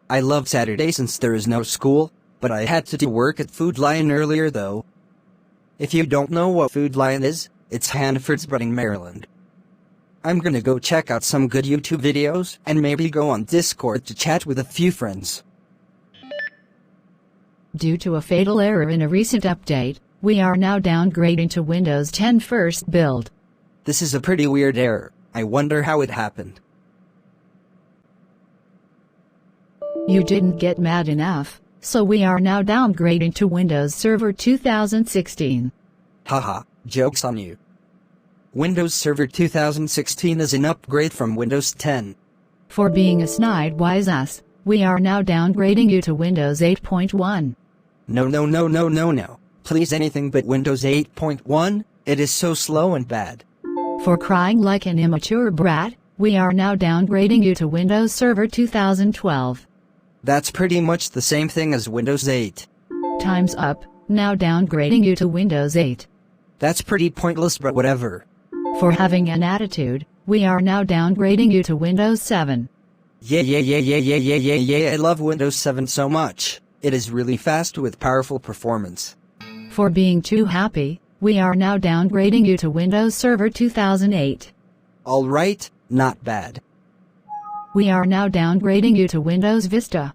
I love Saturday since there is no school, but I had to do work at Food Lion earlier though. If you don't know what Food Lion is, it's Hanfordsburg in Maryland. I'm gonna go check out some good YouTube videos and maybe go on Discord to chat with a few friends. Due to a fatal error in a recent update, we are now downgrading to Windows 10 first build. This is a pretty weird error. I wonder how it happened. You didn't get mad enough, so we are now downgrading to Windows Server 2016. Haha, joke's on you. Windows Server 2016 is an upgrade from Windows 10. For being a snide-wise ass, we are now downgrading you to Windows 8.1. No. Please anything but Windows 8.1, it is so slow and bad. For crying like an immature brat, we are now downgrading you to Windows Server 2012. That's pretty much the same thing as Windows 8. Time's up, now downgrading you to Windows 8. That's pretty pointless but whatever. For having an attitude, we are now downgrading you to Windows 7. Yeah, I love Windows 7 so much. It is really fast with powerful performance. For being too happy, we are now downgrading you to Windows Server 2008. Alright, not bad. We are now downgrading you to Windows Vista.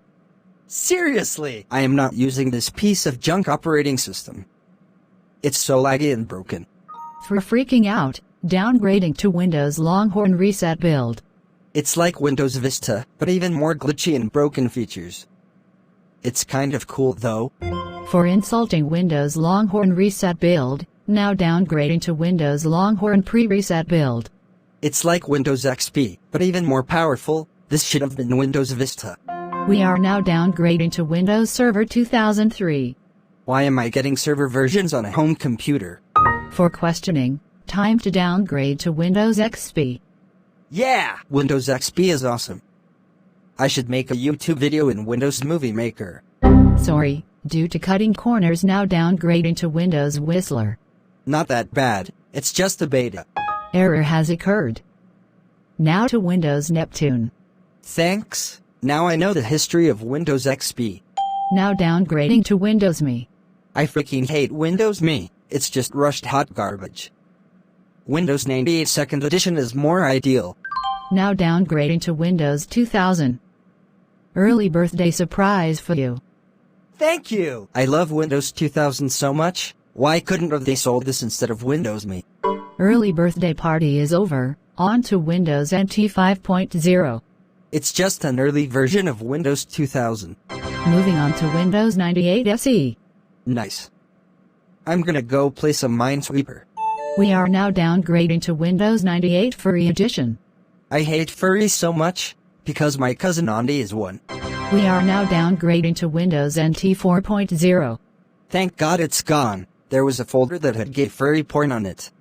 Seriously, I am not using this piece of junk operating system. It's so laggy and broken. For freaking out, downgrading to Windows Longhorn Reset Build. It's like Windows Vista, but even more glitchy and broken features. It's kind of cool though. For insulting Windows Longhorn Reset Build, now downgrading to Windows Longhorn Pre-Reset Build. It's like Windows XP, but even more powerful. This should have been Windows Vista. We are now downgrading to Windows Server 2003. Why am I getting server versions on a home computer? For questioning, time to downgrade to Windows XP. Yeah! Windows XP is awesome. I should make a YouTube video in Windows Movie Maker. Sorry, due to cutting corners, now downgrading to Windows Whistler. Not that bad, it's just a beta. Error has occurred. Now to Windows Neptune. Thanks, now I know the history of Windows XP. Now downgrading to Windows Me. I freaking hate Windows Me, it's just rushed hot garbage. Windows 98 2nd Edition is more ideal. Now downgrading to Windows 2000. Early birthday surprise for you. Thank you! I love Windows 2000 so much, why couldn't have they sold this instead of Windows Me? Early birthday party is over, on to Windows NT 5.0. It's just an early version of Windows 2000. Moving on to Windows 98 SE. Nice. I'm gonna go play some Minesweeper. We are now downgrading to Windows 98 Furry Edition. I hate furries so much, because my cousin Andy is one. We are now downgrading to Windows NT 4.0. Thank God it's gone. There was a folder that had gay furry porn on it.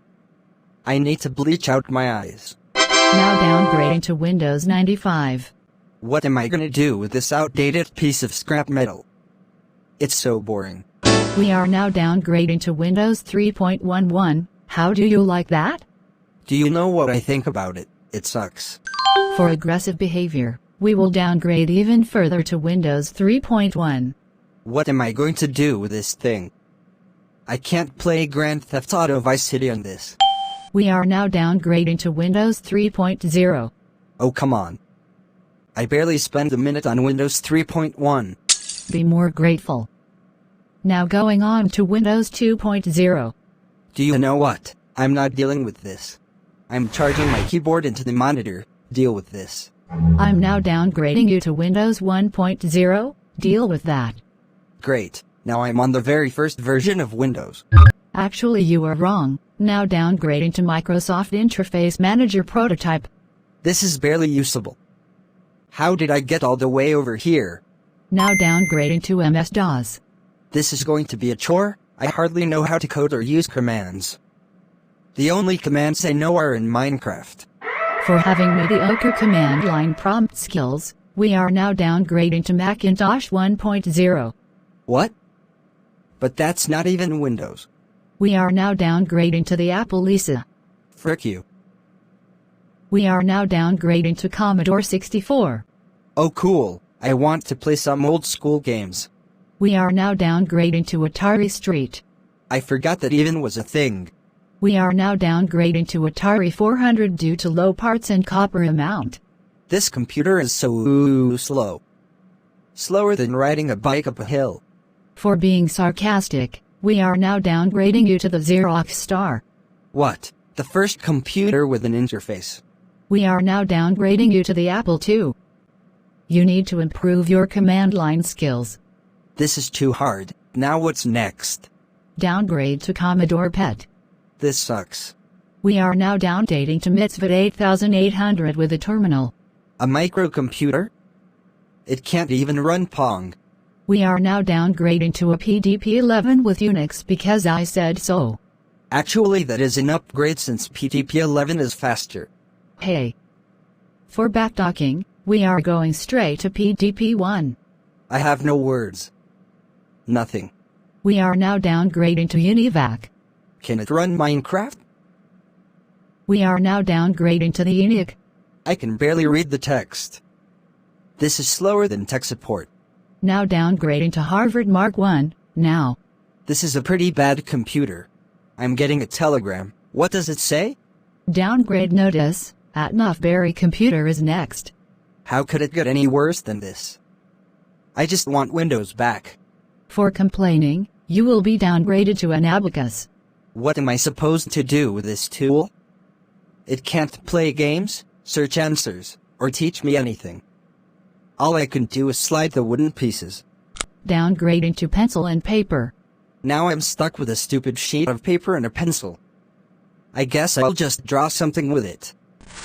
I need to bleach out my eyes. Now downgrading to Windows 95. What am I gonna do with this outdated piece of scrap metal? It's so boring. We are now downgrading to Windows 3.11. How do you like that? Do you know what I think about it? It sucks. For aggressive behavior, we will downgrade even further to Windows 3.1. What am I going to do with this thing? I can't play Grand Theft Auto Vice City on this. We are now downgrading to Windows 3.0. Oh come on. I barely spend a minute on Windows 3.1. Be more grateful. Now going on to Windows 2.0. Do you know what? I'm not dealing with this. I'm charging my keyboard into the monitor. Deal with this. I'm now downgrading you to Windows 1.0. Deal with that. Great. Now I'm on the very first version of Windows. Actually, you are wrong. Now downgrading to Microsoft Interface Manager Prototype. This is barely usable. How did I get all the way over here? Now downgrading to MS-DOS. This is going to be a chore. I hardly know how to code or use commands. The only commands I know are in Minecraft. For having mediocre command line prompt skills, we are now downgrading to Macintosh 1.0. What? But that's not even Windows. We are now downgrading to the Apple Lisa. Frick you. We are now downgrading to Commodore 64. Oh cool, I want to play some old school games. We are now downgrading to Atari Street. I forgot that even was a thing. We are now downgrading to Atari 400 due to low parts and copper amount. This computer is so slow. Slower than riding a bike up a hill. For being sarcastic, we are now downgrading you to the Xerox Star. What? The first computer with an interface. We are now downgrading you to the Apple II. You need to improve your command line skills. This is too hard. Now what's next? Downgrade to Commodore Pet. This sucks. We are now downdating to Mitzvot 8800 with a terminal. A microcomputer? It can't even run Pong. We are now downgrading to a PDP-11 with Unix because I said so. Actually, that is an upgrade since PDP-11 is faster. Hey. For backdocking, we are going straight to PDP-1. I have no words. Nothing. We are now downgrading to UNIVAC. Can it run Minecraft? We are now downgrading to the ENIAC. I can barely read the text. This is slower than tech support. Now downgrading to Harvard Mark I, now. This is a pretty bad computer. I'm getting a telegram. What does it say? Downgrade notice, at Nuffberry computer is next. How could it get any worse than this? I just want Windows back. For complaining, you will be downgraded to an Abacus. What am I supposed to do with this tool? It can't play games, search answers, or teach me anything. All I can do is slide the wooden pieces. Downgrading to pencil and paper. Now I'm stuck with a stupid sheet of paper and a pencil. I guess I'll just draw something with it.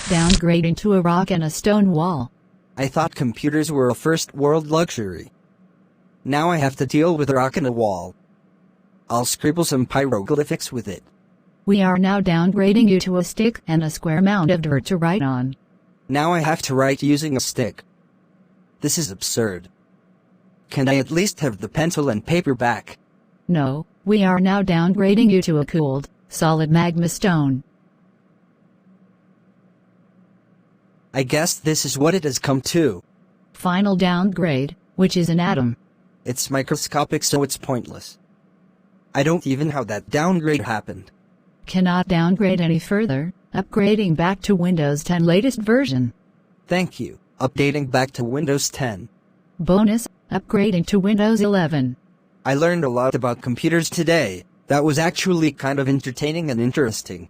Downgrading to a rock and a stone wall. I thought computers were a first world luxury. Now I have to deal with a rock and a wall. I'll scribble some hieroglyphics with it. We are now downgrading you to a stick and a square mound of dirt to write on. Now I have to write using a stick. This is absurd. Can I at least have the pencil and paper back? No, we are now downgrading you to a cooled, solid magma stone. I guess this is what it has come to. Final downgrade, which is an atom. It's microscopic, so it's pointless. I don't even know how that downgrade happened. Cannot downgrade any further, upgrading back to Windows 10 latest version. Thank you. Updating back to Windows 10. Bonus, upgrading to Windows 11. I learned a lot about computers today. That was actually kind of entertaining and interesting.